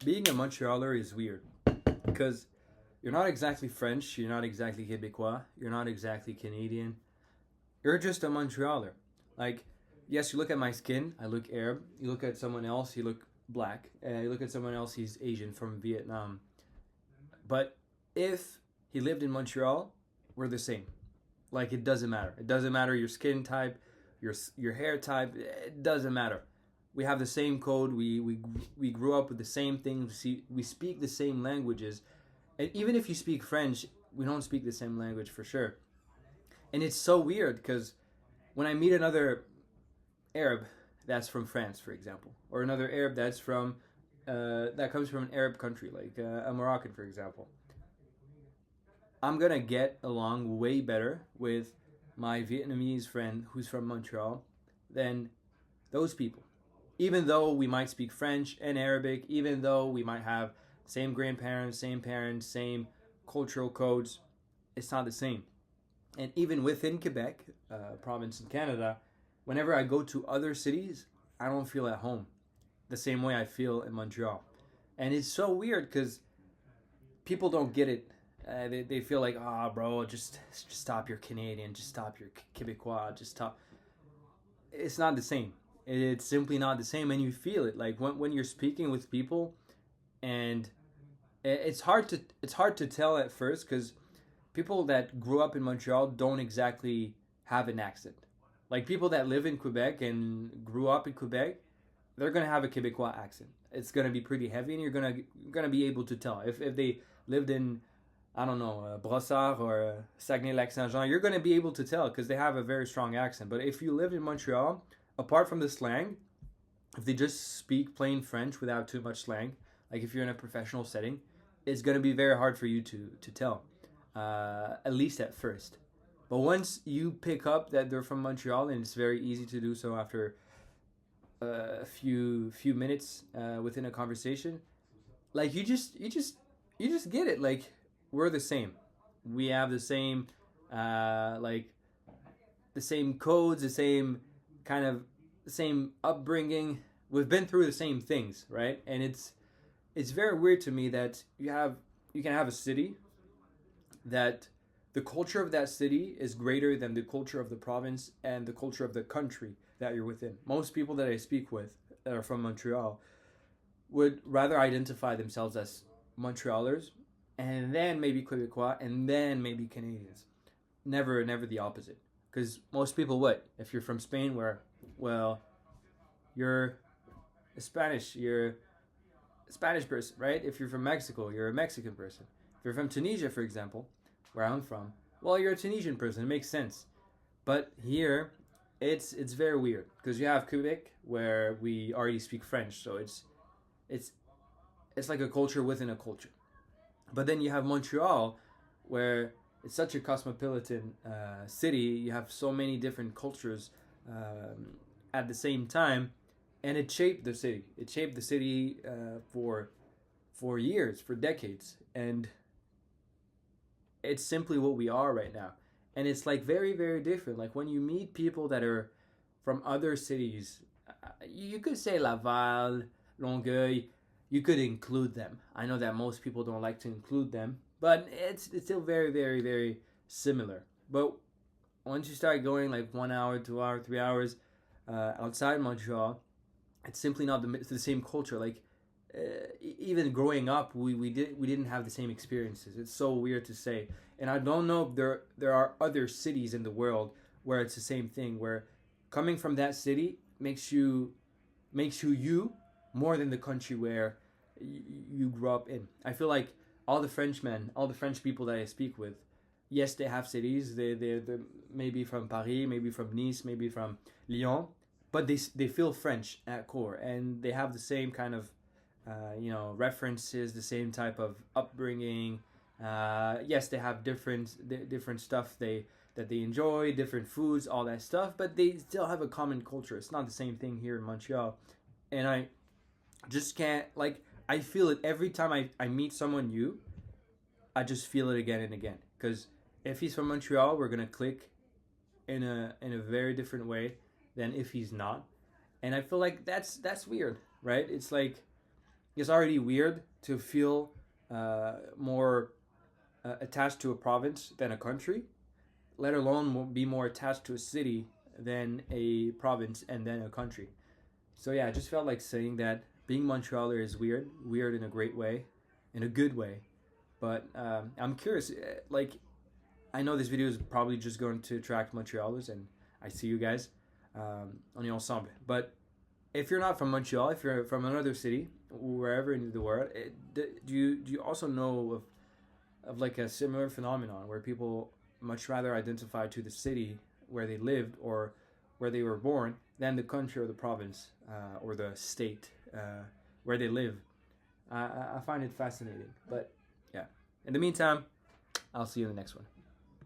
Being a Montrealer is weird because you're not exactly French, you're not exactly Quebecois, you're not exactly Canadian. You're just a Montrealer. Like, yes, you look at my skin, I look Arab. You look at someone else, you look black. You look at someone else, he's Asian from Vietnam. But if he lived in Montreal, we're the same. Like, it doesn't matter. It doesn't matter your skin type, your hair type. It doesn't matter. We have the same code. We grew up with the same things. We speak the same languages. And even if you speak French, we don't speak the same language for sure. And it's so weird because when I meet another Arab that's from France, for example, or another Arab that's from that comes from an Arab country, like a Moroccan, for example, I'm gonna get along way better with my Vietnamese friend who's from Montreal than those people. Even though we might speak French and Arabic, even though we might have same grandparents, same parents, same cultural codes, it's not the same. And even within Quebec, province in Canada, whenever I go to other cities, I don't feel at home the same way I feel in Montreal. And it's so weird because people don't get it. They feel like, ah, oh, bro, just stop your Canadian, just stop your Quebecois, just stop. It's not the same. It's simply not the same, and you feel it. Like when you're speaking with people, and it's hard to tell at first because people that grew up in Montreal don't exactly have an accent. Like people that live in Quebec and grew up in Quebec, they're gonna have a Quebecois accent. It's gonna be pretty heavy, and you're gonna be able to tell if they lived in, I don't know, Brossard or Saguenay-Lac-Saint-Jean. You're gonna be able to tell because they have a very strong accent. But if you live in Montreal, apart from the slang, if they just speak plain French without too much slang, like if you're in a professional setting, it's gonna be very hard for you to tell, at least at first. But once you pick up that they're from Montreal, and it's very easy to do so after a few minutes within a conversation, like you just get it. Like we're the same. We have the same like the same codes, the same kind of the same upbringing. We've been through the same things, right? And it's very weird to me that you can have a city that the culture of that city is greater than the culture of the province and the culture of the country that you're within. Most people that I speak with that are from Montreal would rather identify themselves as Montrealers and then maybe Quebecois and then maybe Canadians. Never the opposite. Because most people would. If you're from Spain, where, well, you're you're a Spanish person, right? If you're from Mexico, you're a Mexican person. If you're from Tunisia, for example, where I'm from, well, you're a Tunisian person. It makes sense. But here, it's very weird because you have Quebec where we already speak French, so it's it's like a culture within a culture. But then you have Montreal where it's such a cosmopolitan city. You have so many different cultures at the same time, and it shaped the city. It shaped the city for years, for decades, and it's simply what we are right now. And it's like very different. Like when you meet people that are from other cities, you could say Laval, Longueuil. You could include them. I know that most people don't like to include them, but it's still very similar. But once you start going like 1 hour, 2 hour, 3 hours outside Montreal, it's simply not the same culture. Like even growing up, we didn't have the same experiences. It's so weird to say, and I don't know if there are other cities in the world where it's the same thing. Where coming from that city makes you you more than the country where you grew up in. I feel like all the French people that I speak with, yes, they have cities. They're maybe from Paris, maybe from Nice, maybe from Lyon, but they feel French at core, and they have the same kind of references, the same type of upbringing. Yes, they have different stuff that they enjoy, different foods, all that stuff, but they still have a common culture. It's not the same thing here in Montreal, and I just can't like. I feel it every time I meet someone new. I just feel it again and again because if he's from Montreal, we're gonna click in a very different way than if he's not, and I feel like that's weird, right? It's like it's already weird to feel more attached to a province than a country, let alone be more attached to a city than a province and then a country. So yeah, I just felt like saying that being Montrealer is weird in a great way, in a good way. But I'm curious, like I know this video is probably just going to attract Montrealers, and I see you guys. On est ensemble. But if you're not from Montreal, if you're from another city, wherever in the world, do you also know of like a similar phenomenon where people much rather identify to the city where they lived or where they were born than the country or the province or the state where they live? I find it fascinating. But yeah, in the meantime, I'll see you in the next one.